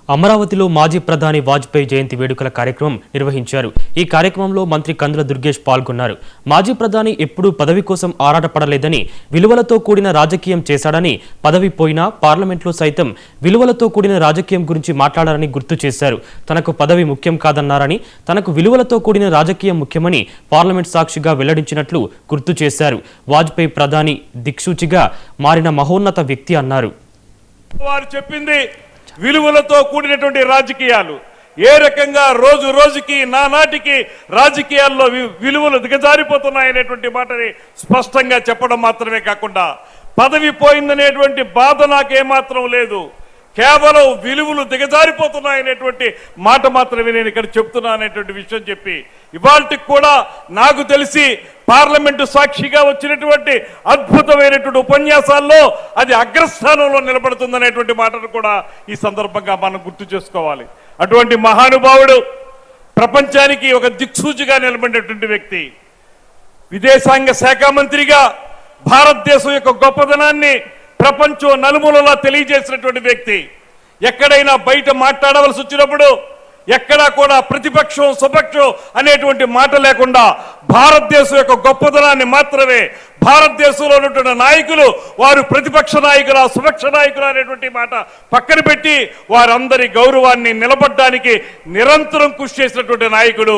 అమరావతిలో మాజీ ప్రధాని వాజ్పేయి జయంతి వేడుకల కార్యక్రమం నిర్వహించారు. ఈ కార్యక్రమంలో మంత్రి కందుల దుర్గేష్ పాల్గొన్నారు. మాజీ ప్రధాని ఎప్పుడూ పదవి కోసం ఆరాటపడలేదని, విలువలతో కూడిన రాజకీయం చేశాడని, పదవి పోయినా పార్లమెంట్లో సైతం విలువలతో కూడిన రాజకీయం గురించి మాట్లాడారని గుర్తు చేశారు. తనకు పదవి ముఖ్యం కాదన్నారని, తనకు విలువలతో కూడిన రాజకీయం ముఖ్యమని పార్లమెంట్ సాక్షిగా వెల్లడించినట్లు గుర్తు చేశారు. వాజ్పేయి ప్రధాని దిక్సూచిగా మారిన మహోన్నత వ్యక్తి అన్నారు. వారు చెప్పింది విలువలతో కూడినటువంటి రాజకీయాలు ఏ రకంగా రోజు రోజుకి నానాటికి రాజకీయాల్లో విలువలు దిగజారిపోతున్నాయనేటువంటి మాటని స్పష్టంగా చెప్పడం మాత్రమే కాకుండా పదవి పోయిందనేటువంటి బాధ నాకేమాత్రం లేదు, కేవలం విలువలు దిగజారిపోతున్నాయనేటువంటి మాట మాత్రమే నేను ఇక్కడ చెప్తున్నా అనేటువంటి విషయం చెప్పి ఇవాళకి కూడా నాకు తెలిసి పార్లమెంటు సాక్షిగా వచ్చినటువంటి అద్భుతమైనటువంటి ఉపన్యాసాల్లో అది అగ్రస్థానంలో నిలబడుతుందనేటువంటి మాటను కూడా ఈ సందర్భంగా మనం గుర్తు చేసుకోవాలి. అటువంటి మహానుభావుడు ప్రపంచానికి ఒక దిక్సూచిగా నిలబడినటువంటి వ్యక్తి, విదేశాంగ శాఖ మంత్రిగా భారతదేశం యొక్క గొప్పదనాన్ని ప్రపంచం నలుమూలలా తెలియజేసినటువంటి వ్యక్తి. ఎక్కడైనా బయట మాట్లాడవలసి వచ్చినప్పుడు ఎక్కడా కూడా ప్రతిపక్షం స్వపక్షం అనేటువంటి మాట లేకుండా భారతదేశం యొక్క గొప్పదనాన్ని మాత్రమే, భారతదేశంలో ఉన్నటువంటి నాయకులు వారు ప్రతిపక్ష నాయకుల స్వపక్ష నాయకులు అనేటువంటి మాట పక్కన పెట్టి వారందరి గౌరవాన్ని నిలబడడానికి నిరంతరం కృషి చేసినటువంటి నాయకుడు